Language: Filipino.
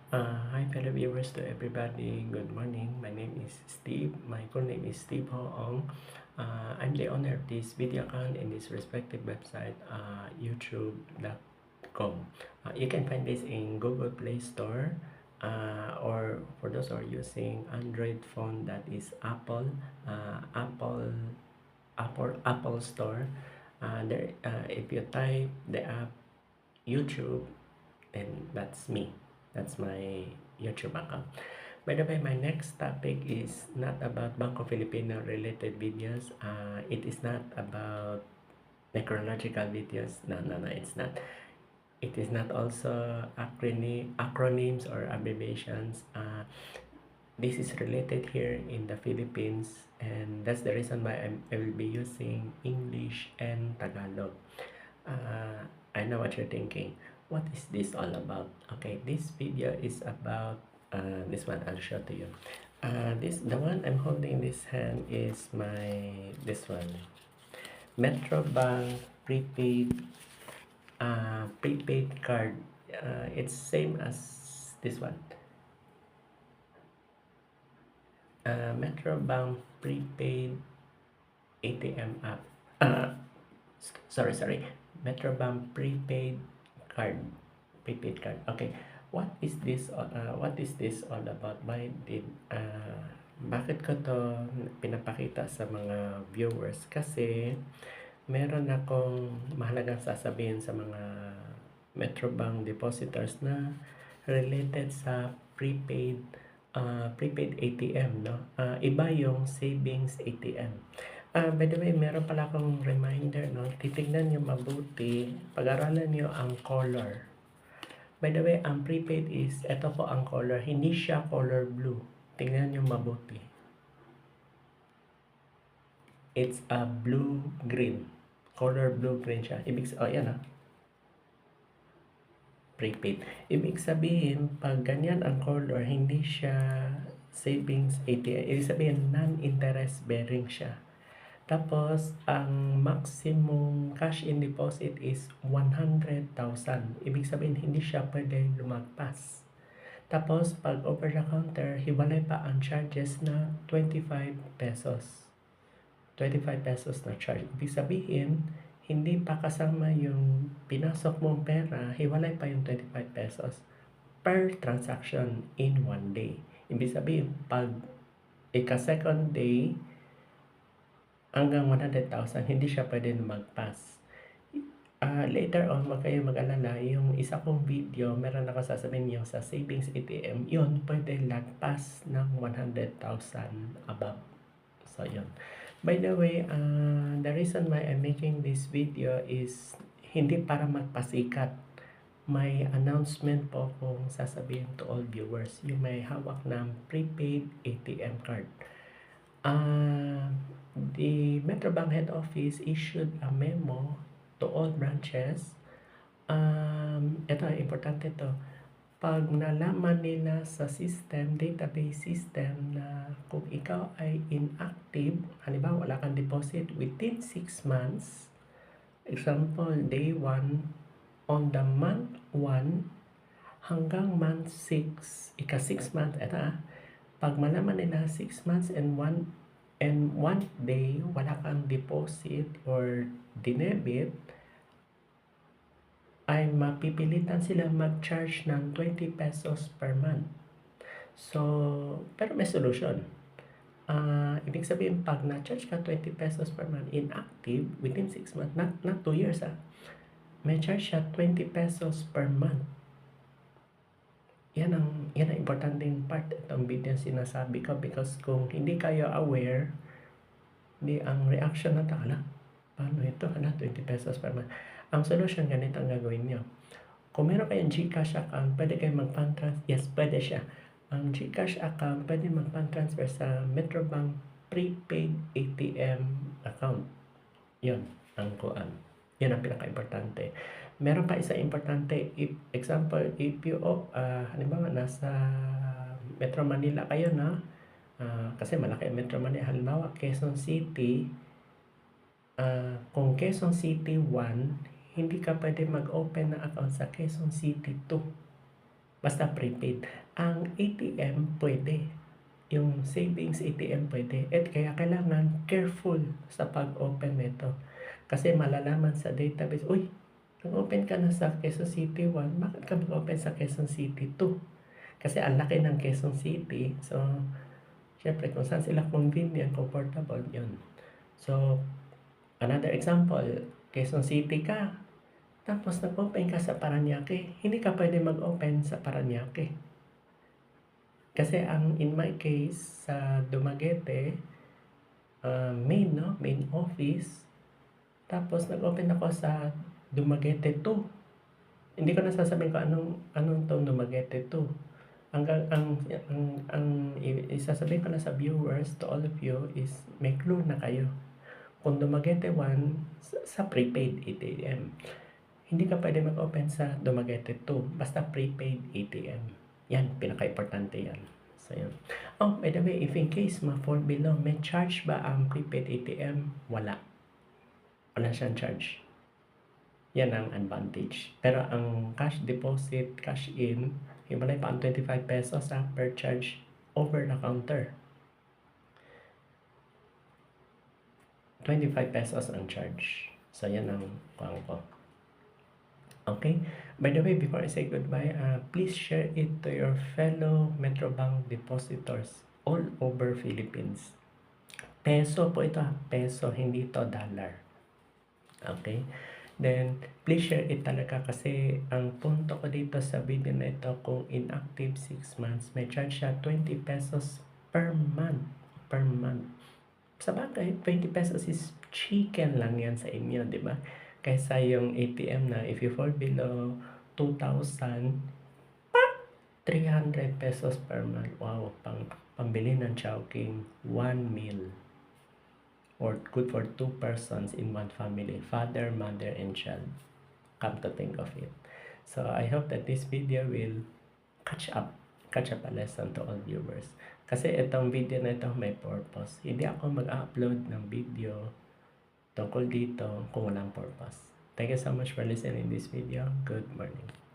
Hi fellow viewers to everybody. Good morning. My name is Steve. My full name is Steve Hoong. I'm the owner of this video account in this respective website, youtube.com. You can find this in Google Play Store, or for those who are using Android phone, that is Apple Store. If you type the app YouTube, and that's me. That's my YouTube account. By the way, my next topic is not about Banco Filipino related videos. It is not about necrological videos. No, it's not. It is not also acronyms or abbreviations. This is related here in the Philippines, and that's the reason why I will be using English and Tagalog. I know what you're thinking. What is this all about? Okay, this video is about this one. I'll show to you. The one I'm holding this hand is this one, Metrobank prepaid card. It's same as this one. Metrobank prepaid ATM app. Sorry. Metrobank card. Prepaid card. Okay. What is this all about? Bakit ko to pinapakita sa mga viewers? Kasi meron akong mahalagang sasabihin sa mga Metrobank depositors na related sa prepaid ATM, no? Iba yung savings ATM. By the way, meron pala akong reminder, no? Titignan nyo mabuti, pag-aralan nyo ang color. By the way, ang prepaid is, ito po ang color, hindi siya color blue. Tingnan nyo mabuti. It's a blue-green. Color blue-green siya. Yan prepaid. Ibig sabihin, pag ganyan ang color, hindi siya savings ATM. Ibig sabihin, non-interest bearing siya. Tapos, ang maximum cash in deposit is 100,000. Ibig sabihin, hindi siya pwede lumagpas. Tapos, pag over the counter, hiwalay pa ang charges na 25 pesos. 25 pesos na charge. Ibig sabihin, hindi pa kasama yung pinasok mong pera, hiwalay pa yung 25 pesos per transaction in one day. Ibig sabihin, pag ika-second day, hanggang 100,000, hindi siya pwede na mag-pass. Later on, wag kayo mag-alala, yung isa kong video, meron ako sasabihin yung sa savings ATM, yun, pwede lagpas ng 100,000 above. So, yun. By the way, the reason why I'm making this video is hindi para magpasikat. May announcement po kung sasabihin to all viewers, yung may hawak ng prepaid ATM card. The Metrobank head office issued a memo to all branches. Ito, importante to. Pag nalaman nila sa system, database system, na kung ikaw ay inactive, halimbawa wala kang deposit within 6 months, example, day 1, on the month 1 hanggang month 6, ika-6 months, pag malaman nila 6 months and 1 day, wala kang deposit or dinebit, ay mapipilitan sila mag-charge ng 20 pesos per month. So, pero may solution. Ibig sabihin, pag na-charge ka 20 pesos per month, inactive, within 6 months, not 2 years, may charge siya 20 pesos per month. Yan ang importanteng part itong video sinasabi ko, because kung hindi kayo aware, ang reaction na tala, paano ito? 20 pesos per month. Ang solution, ganito ang gagawin nyo. Kung meron kayong GCash account, pwede kayo mag-fund transfer. Yes, pwede siya. Ang GCash account, pwede mag-fund transfer sa Metrobank prepaid ATM account. Yun ang kuan. Yun ang pinaka-importante. Meron pa isa importante. Example, if you, halimbawa, nasa Metro Manila kayo na, kasi malaki ang Metro Manila. Halimbawa, Quezon City, kung Quezon City 1, hindi ka pwede mag-open na account sa Quezon City 2. Basta prepaid. Ang ATM pwede. Yung savings ATM pwede. At kaya kailangan careful sa pag-open nito. Kasi malalaman sa database, uy, nag-open ka na sa Quezon City 1, bakit ka mag-open sa Quezon City 2? Kasi ang laki ng Quezon City. So, syempre kung saan sila convenient, comfortable, yun. So, another example, Quezon City ka, tapos nag-open ka sa Parañaque, hindi ka pwede mag-open sa Parañaque. Kasi in my case, sa Dumaguete, main office, tapos nag-open ako sa Dumaguete 2. Hindi ko na sasabihin ko anong tong Dumaguete 2. Isasabihin ko na sa viewers, to all of you, is may clue na kayo. Kung Dumaguete 1, sa prepaid ATM. Hindi ka pwede mag-open sa Dumaguete 2, basta prepaid ATM. Yan, pinaka-importante yan. So, yan. Oh, by the way, if in case ma-fall below, may charge ba ang prepaid ATM? Wala. Wala siyang charge. Yan ang advantage. Pero ang cash deposit, cash in, himalay pa ang 25 pesos per charge over the counter. 25 pesos ang charge. So, yan ang kuha ko. Okay? By the way, before I say goodbye, please share it to your fellow Metrobank depositors all over Philippines. Peso po ito, peso, hindi ito dollar. Okay? Then, please share it talaga kasi ang punto ko dito sa video na ito, kung inactive 6 months, may charge siya 20 pesos per month. Per month. Sa bagay, 20 pesos is chicken lang yan sa inyo, di ba? Kaysa yung ATM na if you fall below 2,000, 300 pesos per month. Wow, pambili ng Chowking, 1 meal. Or good for 2 persons in one family, father, mother, and child. Come to think of it. So, I hope that this video will catch up a lesson to all viewers. Kasi itong video na ito may purpose. Hindi ako mag-upload ng video tungkol dito kung walang purpose. Thank you so much for listening this video. Good morning.